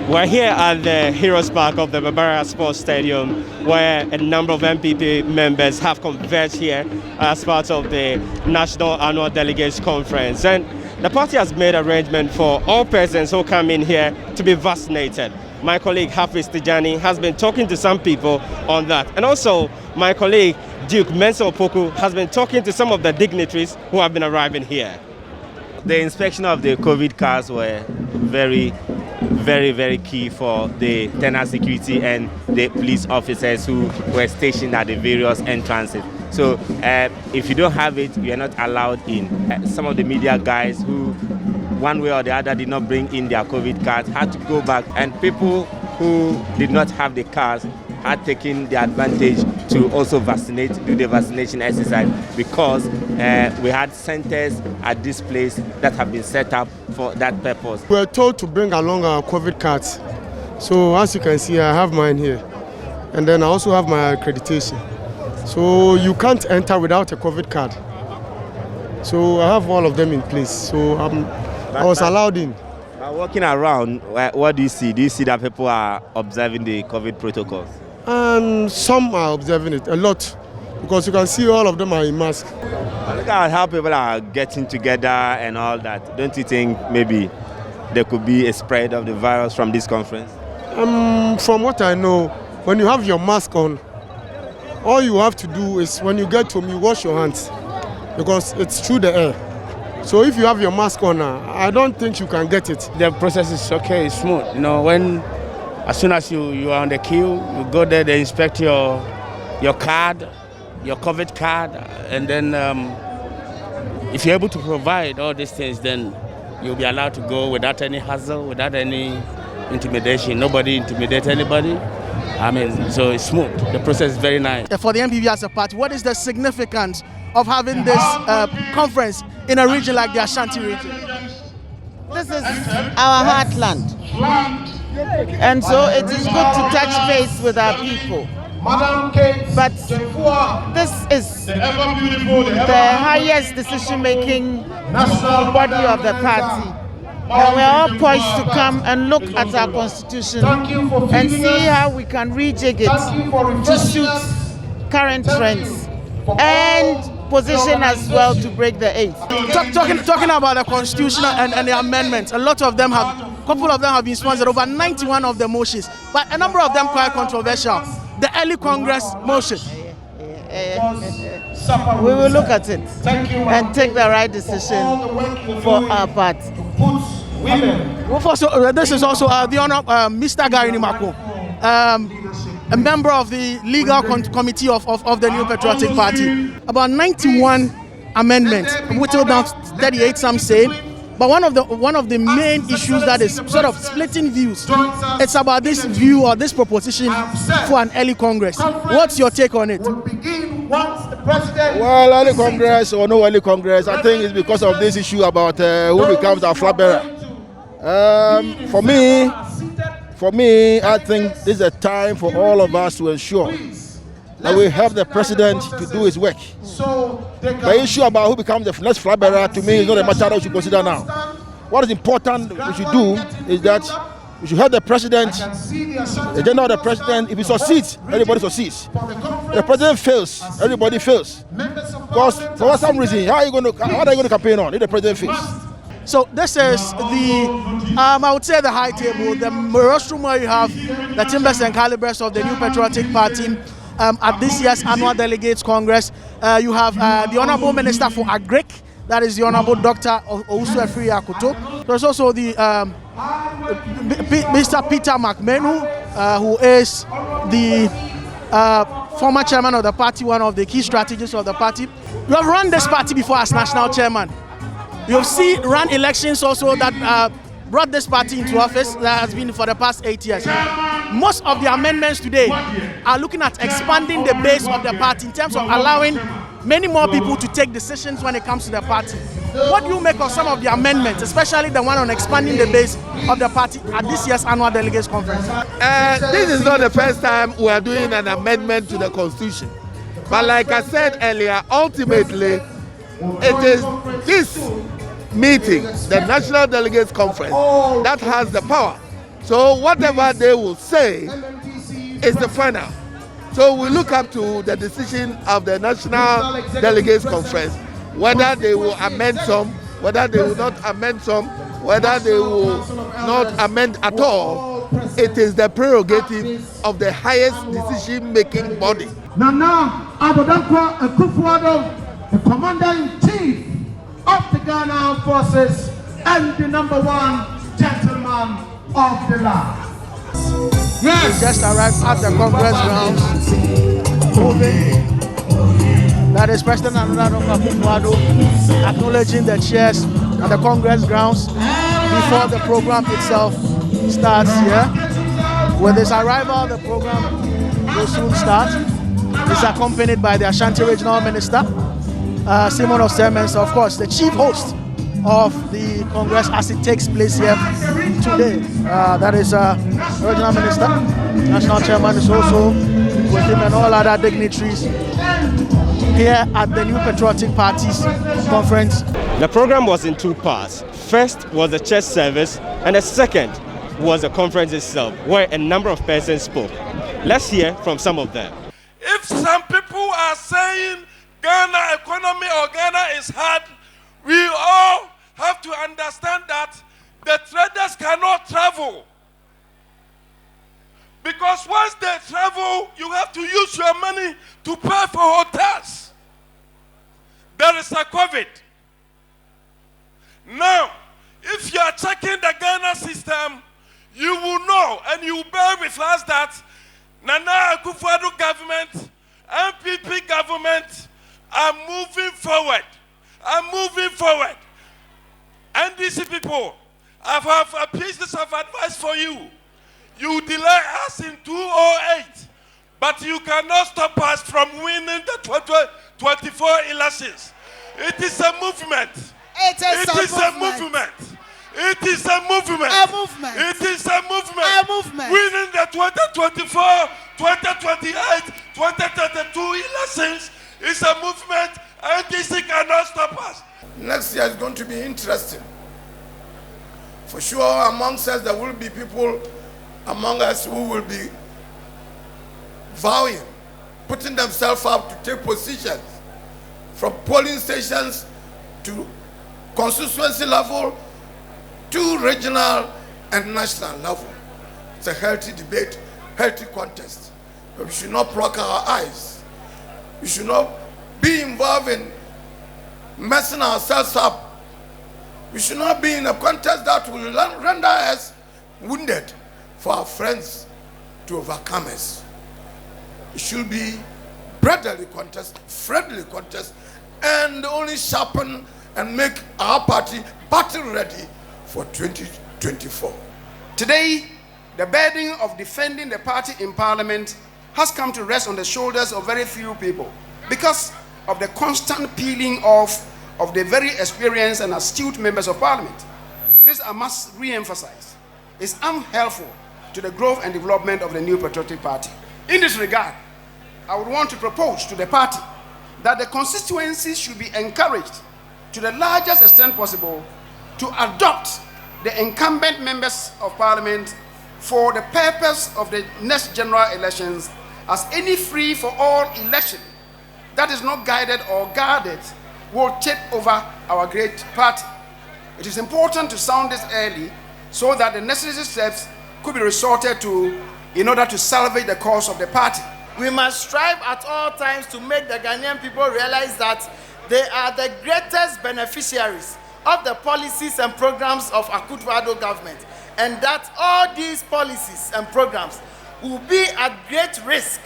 We're here at the Heroes Park of the Barbara Sports Stadium, where a number of NPP members have converged here as part of the National Annual Delegates Conference. And the party has made arrangement for all persons who come in here to be vaccinated. My colleague Hafiz Tijani has been talking to some people on that. And also, my colleague Duke Mensah Opoku has been talking to some of the dignitaries who have been arriving here. The inspection of the COVID cards were very key for the tenant security and the police officers who were stationed at the various entrances. So if you don't have it, you are not allowed in. Some of the media guys who, one way or the other, did not bring in their COVID cards had to go back, and people who did not have the cards had taken the advantage to also do the vaccination exercise, because we had centers at this place that have been set up for that purpose. We were told to bring along our COVID cards. So as you can see, I have mine here. And then I also have my accreditation. So you can't enter without a COVID card. So I have all of them in place. So I was allowed in. Walking around, what do you see? Do you see that people are observing the COVID protocols? Some are observing it, a lot, because you can see all of them are in mask. Look at how people are getting together and all that. Don't you think maybe there could be a spread of the virus from this conference? From what I know, when you have your mask on, all you have to do is when you get home, you wash your hands, because it's through the air. So if you have your mask on, I don't think you can get it. The process is okay, it's smooth. You know, as soon as you are on the queue, you go there, they inspect your card, your COVID card, and then if you're able to provide all these things, then you'll be allowed to go without any hassle, without any intimidation. Nobody intimidates anybody. I mean, so it's smooth. The process is very nice. For the NPP as a party, what is the significance of having this conference in a region like the Ashanti region? This is our heartland. And so it is good to touch base with our people. But this is the highest decision-making body of the party. And we're all poised to come and look at our constitution and see how we can rejig it to suit current trends and position as well to break the eight. Talking about the constitution and the amendments, a couple of them have been sponsored, over 91 of the motions, but a number of them quite controversial. The early Congress motion. We will look at it and take the right decision for our party. This is also the honor Mr. Gary Nimako, a member of the legal committee of the New Patriotic Party. About 91 amendments, whittled down 38, some say. But one of the main issues that is sort of splitting views, it's about this view or this proposition for an early Congress. What's your take on it? Well, early Congress or no early Congress, I think it's because of this issue about who becomes our flag bearer. For me, I think this is a time for all of us to ensure that we help the president to do his work. The issue about who becomes the next flag bearer, to me, is not a matter that we should consider now. What is important we should do is that we should help the president, the agenda of the president. If he succeeds, everybody succeeds. If the president fails, everybody fails. Because for some reason, how are you going to campaign on if the president fails? So this is the, I would say the high table, the rostrum where you have the timbers and calibers of the New Patriotic Party. At this year's Annual Delegates Congress, you have the Honorable Minister for Agric, that is the Honorable Dr. Owusu Efiri Akoto. There's also the Mr. Peter McMenu, who is the former chairman of the party, one of the key strategists of the party. You have run this party before as national chairman. You have run elections also that brought this party into office, that has been for the past 8 years. Most of the amendments today are looking at expanding the base of the party in terms of allowing many more people to take decisions when it comes to the party. What do you make of some of the amendments, especially the one on expanding the base of the party at this year's Annual Delegates Conference? This is not the first time we are doing an amendment to the Constitution. But like I said earlier, ultimately, it is this meeting, the National Delegates Conference, that has the power So whatever they will say is the final. So we look up to the decision of the National Delegates Conference, whether they will amend some, whether they will not amend some, whether they will not amend at all. It is the prerogative of the highest decision-making body. Nana Adodankwa Akufo-Addo, the Commander-in-Chief of the Ghana Armed Forces and the #1 gentleman of the land. Yes. We just arrived at the Congress grounds. That is President Nana Akufo-Addo acknowledging the chairs at the Congress grounds before the program itself starts here. With his arrival, the program will soon start. He's accompanied by the Ashanti Regional Minister, Simon Osemens, of course, the chief host of the Congress as it takes place here today. That is Regional Minister, National Chairman is also with him, and all other dignitaries here at the new Patriotic Party's conference. The program was in two parts. First was the church service, and the second was the conference itself, where a number of persons spoke. Let's hear from some of them. If some people are saying Ghana economy or Ghana is hard, we all have to understand that the traders cannot travel. Because once they travel, you have to use your money to pay for hotels. There is a COVID. Now, if you are checking the Ghana system, you will know and you will bear with us that Nana Akufo-Addo government, NPP government are moving forward. NDC people, I have a piece of advice for you. You delay us in 2008, but you cannot stop us from winning the 2024 elections. It is a movement. It is a movement. It is a movement. It is a movement. Winning the 2024, 2028, 2032 elections is a movement, and this cannot stop us. Next year is going to be interesting. For sure, amongst us, there will be people among us who will be vowing, putting themselves up to take positions from polling stations to constituency level to regional and national level. It's a healthy debate, healthy contest. But we should not pluck our eyes. We should not be involved in messing ourselves up. We should not be in a contest that will render us wounded for our friends to overcome us. It should be brotherly contest, friendly contest, and only sharpen and make our party battle ready for 2024. Today, the burden of defending the party in parliament has come to rest on the shoulders of very few people because of the constant peeling off of the very experienced and astute members of parliament. This, I must re-emphasize, is unhelpful to the growth and development of the new Patriotic Party. In this regard, I would want to propose to the party that the constituencies should be encouraged to the largest extent possible to adopt the incumbent members of parliament for the purpose of the next general elections as any free-for-all election that is not guided or guarded will take over our great party. It is important to sound this early so that the necessary steps could be resorted to in order to salvage the cause of the party. We must strive at all times to make the Ghanaian people realize that they are the greatest beneficiaries of the policies and programs of Akufo-Addo government, and that all these policies and programs will be at great risk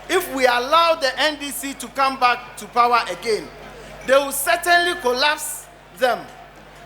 if we allow the NDC to come back to power again. They will certainly collapse them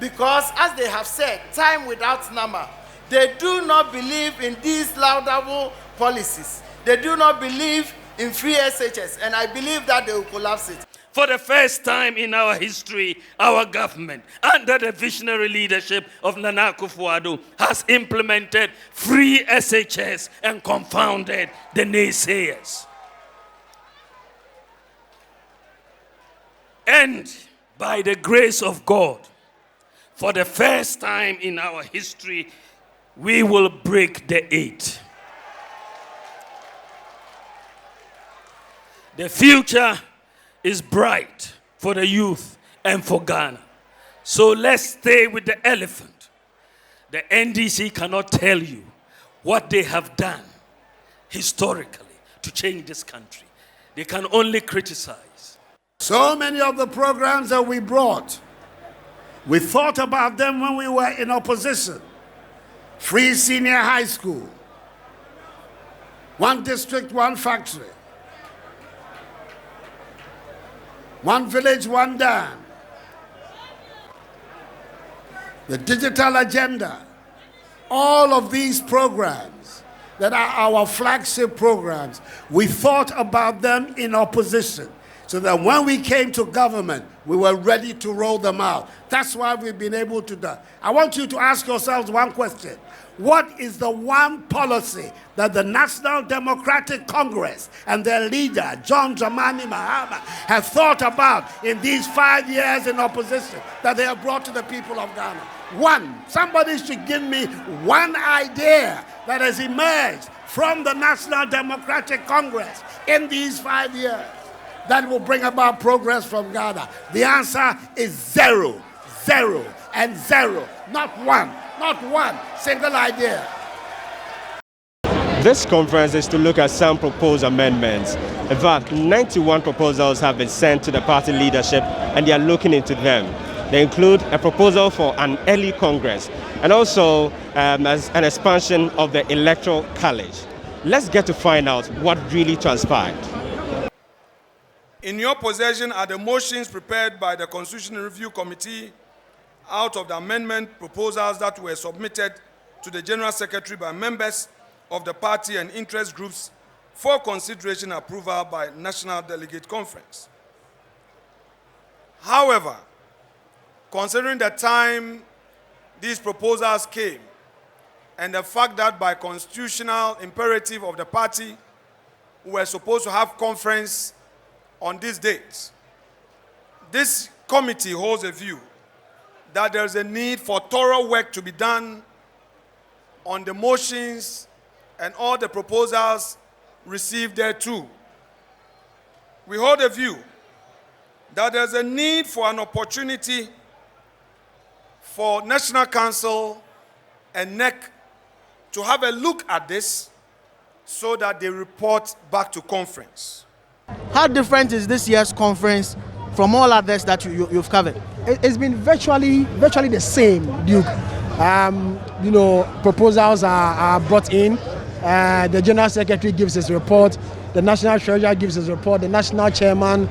because, as they have said, time without number, they do not believe in these laudable policies. They do not believe in free SHS, and I believe that they will collapse it. For the first time in our history, our government, under the visionary leadership of Nana Akufo-Addo, has implemented free SHS and confounded the naysayers. And by the grace of God, for the first time in our history, we will break the 8. The future is bright for the youth and for Ghana. So let's stay with the elephant. The NDC cannot tell you what they have done historically to change this country. They can only criticize. So many of the programs that we brought, we thought about them when we were in opposition. Free senior high school, 1 district, 1 factory, 1 village, 1 dam, the digital agenda, all of these programs that are our flagship programs, we thought about them in opposition so that when we came to government, we were ready to roll them out. That's why we've been able to do. I want you to ask yourselves one question. What is the one policy that the National Democratic Congress and their leader, John Dramani Mahama, have thought about in these 5 years in opposition that they have brought to the people of Ghana? One. Somebody should give me one idea that has emerged from the National Democratic Congress in these 5 years that will bring about progress from Ghana. The answer is 0, 0, and 0. Not one single idea. This conference is to look at some proposed amendments. In fact, 91 proposals have been sent to the party leadership and they are looking into them. They include a proposal for an early Congress and also as an expansion of the Electoral College. Let's get to find out what really transpired. In your possession are the motions prepared by the Constitutional Review Committee out of the amendment proposals that were submitted to the General Secretary by members of the party and interest groups for consideration and approval by National Delegate Conference. However, considering the time these proposals came and the fact that by constitutional imperative of the party, we were supposed to have conference on this date, this committee holds a view that there is a need for thorough work to be done on the motions and all the proposals received thereto. We hold a view that there is a need for an opportunity for National Council and NEC to have a look at this so that they report back to conference. How different is this year's conference from all others that you've covered? It's been virtually the same, Duke. Proposals are brought in. The General Secretary gives his report. The National Treasurer gives his report. The National Chairman,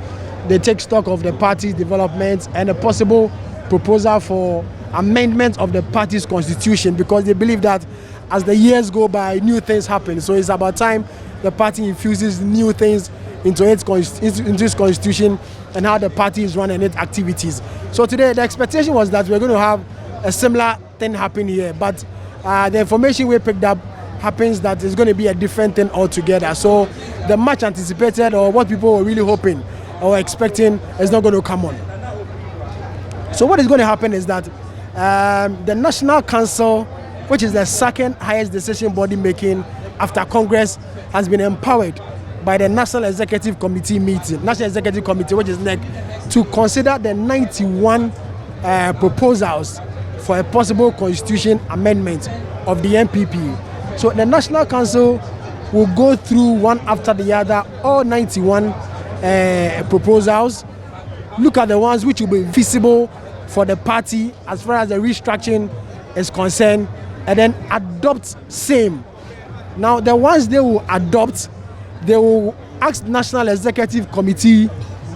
they take stock of the party's developments and a possible proposal for amendment of the party's constitution, because they believe that as the years go by, new things happen. So it's about time the party infuses new things into its constitution and how the party is run and its activities. So today the expectation was that we're going to have a similar thing happen here, but the information we picked up happens that it's going to be a different thing altogether. So the much anticipated, or what people were really hoping or expecting, is not going to come on. So what is going to happen is that the National Council, which is the second highest decision body making after Congress, has been empowered by the National Executive Committee, which is NEC, to consider the 91 proposals for a possible constitution amendment of the NPP. So the National Council will go through one after the other, all 91 proposals, look at the ones which will be feasible for the party as far as the restructuring is concerned, and then adopt same. Now the ones they will adopt, they will ask National Executive Committee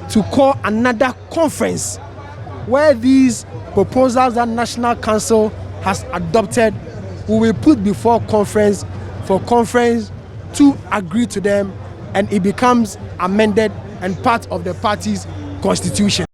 to call another conference where these proposals that National Council has adopted will be put before conference for conference to agree to them, and it becomes amended and part of the party's constitution.